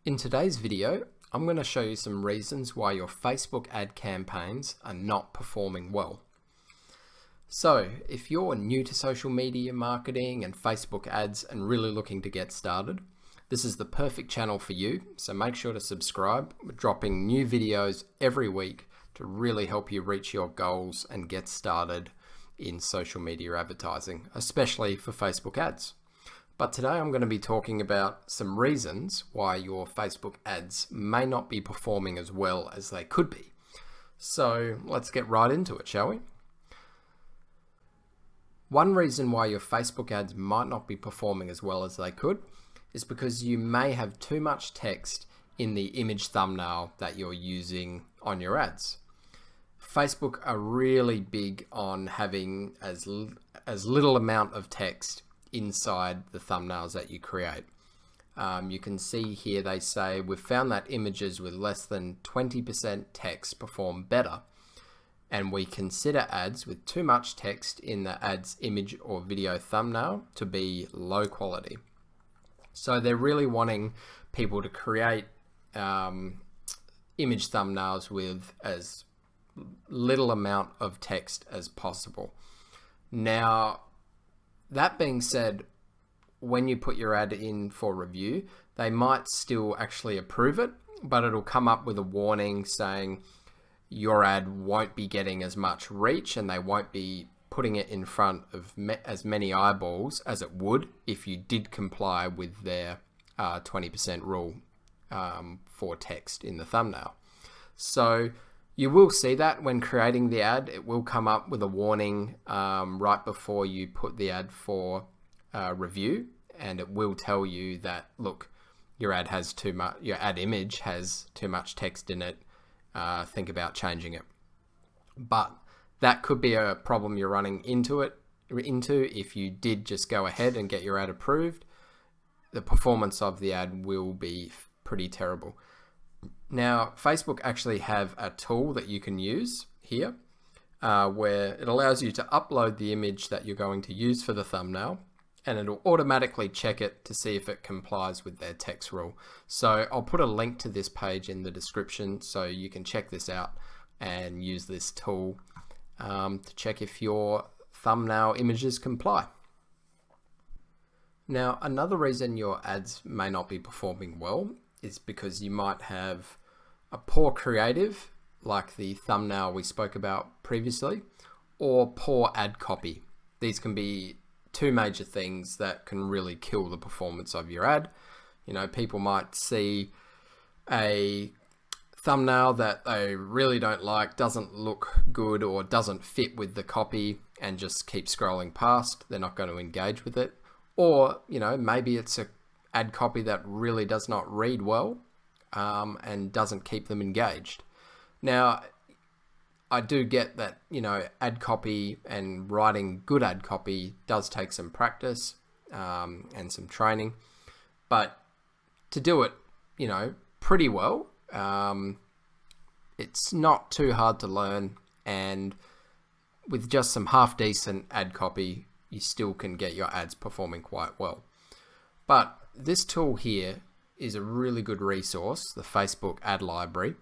In today's video, I'm going to show you some reasons why your Facebook ad campaigns are not performing well. So, if you're new to social media marketing and Facebook ads and really looking to get started, this is the perfect channel for you, so make sure to subscribe. We're dropping new videos every week to really help you reach your goals and get started in social media advertising, especially for Facebook ads. But today I'm going to be talking about some reasons why your Facebook ads may not be performing as well as they could be. So let's get right into it, shall we? One reason why your Facebook ads might not be performing as well as they could is because you may have too much text in the image thumbnail that you're using on your ads. Facebook are really big on having as little amount of text inside the thumbnails that you create. You can see here they say we've found that images with less than 20% text perform better, and we consider ads with too much text in the ad's image or video thumbnail to be low quality. So they're really wanting people to create image thumbnails with as little amount of text as possible. Now, that being said, when you put your ad in for review, they might still actually approve it, but it'll come up with a warning saying your ad won't be getting as much reach and they won't be putting it in front of as many eyeballs as it would if you did comply with their 20% rule for text in the thumbnail. So you will see that when creating the ad. It will come up with a warning right before you put the ad for review, and it will tell you that, look, your ad has too much, your ad image has too much text in it. Think about changing it. But that could be a problem you're running into if you did just go ahead and get your ad approved. The performance of the ad will be pretty terrible. Now, Facebook actually have a tool that you can use here where it allows you to upload the image that you're going to use for the thumbnail, and it'll automatically check it to see if it complies with their text rule. So I'll put a link to this page in the description so you can check this out and use this tool to check if your thumbnail images comply. Now, another reason your ads may not be performing well is because you might have a poor creative, like the thumbnail we spoke about previously, or poor ad copy. These can be two major things that can really kill the performance of your ad. You know, people might see a thumbnail that they really don't like, doesn't look good, or doesn't fit with the copy, and just keep scrolling past. They're not going to engage with it. Or, you know, maybe it's a ad copy that really does not read well and doesn't keep them engaged. Now, I do get that, you know, ad copy and writing good ad copy does take some practice and some training, but to do it, you know, pretty well, it's not too hard to learn, and with just some half decent ad copy, you still can get your ads performing quite well. But this tool here is a really good resource, the Facebook ad library,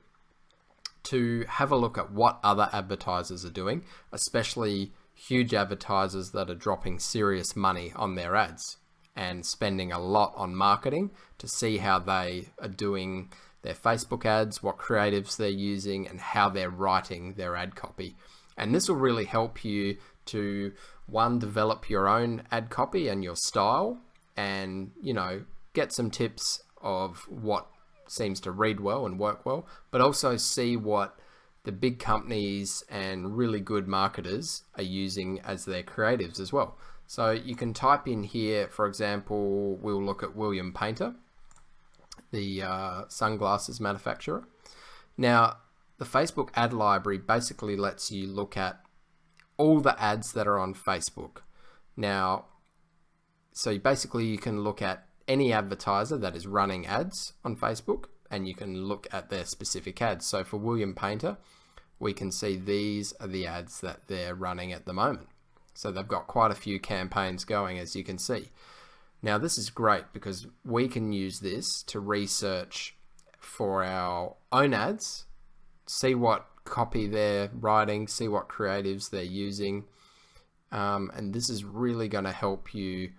to have a look at what other advertisers are doing, especially huge advertisers that are dropping serious money on their ads and spending a lot on marketing, to see how they are doing their Facebook ads, what creatives they're using, and how they're writing their ad copy. And this will really help you to, one, develop your own ad copy and your style, and, you know, get some tips of what seems to read well and work well, but also see what the big companies and really good marketers are using as their creatives as well. So you can type in here, for example, we'll look at William Painter, the sunglasses manufacturer. Now, the Facebook ad library basically lets you look at all the ads that are on Facebook. Now, so basically you can look at any advertiser that is running ads on Facebook, and you can look at their specific ads. So for William Painter, we can see these are the ads that they're running at the moment. So they've got quite a few campaigns going, as you can see. Now this is great because we can use this to research for our own ads, see what copy they're writing, see what creatives they're using, and this is really going to help you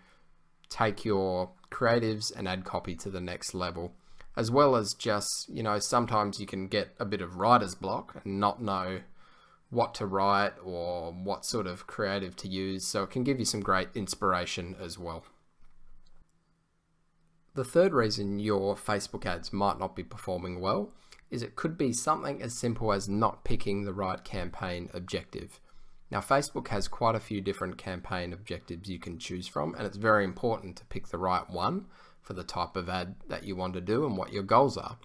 take your creatives and ad copy to the next level, as well as just, sometimes you can get a bit of writer's block and not know what to write or what sort of creative to use, so it can give you some great inspiration as well. The third reason your Facebook ads might not be performing well is it could be something as simple as not picking the right campaign objective. Now, Facebook has quite a few different campaign objectives you can choose from, and it's very important to pick the right one for the type of ad that you want to do and what your goals are.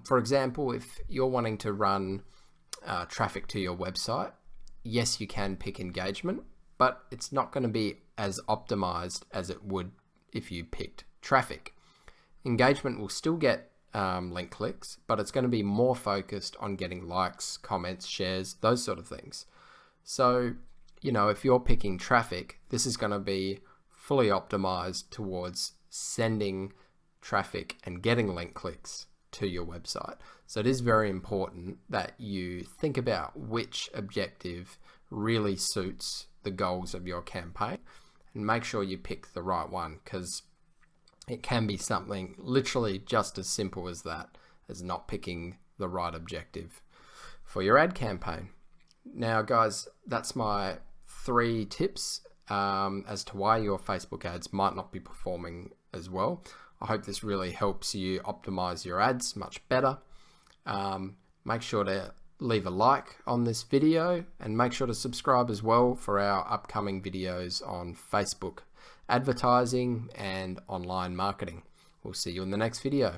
For example, if you're wanting to run traffic to your website, yes, you can pick engagement, but it's not going to be as optimized as it would if you picked traffic. Engagement will still get link clicks, but it's going to be more focused on getting likes, comments, shares, those sort of things. So, if you're picking traffic, this is going to be fully optimized towards sending traffic and getting link clicks to your website. So it is very important that you think about which objective really suits the goals of your campaign and make sure you pick the right one, because it can be something literally just as simple as that, as not picking the right objective for your ad campaign. Now, guys, that's my 3 tips as to why your Facebook ads might not be performing as well. I hope this really helps you optimize your ads much better. Make sure to leave a like on this video and make sure to subscribe as well for our upcoming videos on Facebook advertising and online marketing. We'll see you in the next video.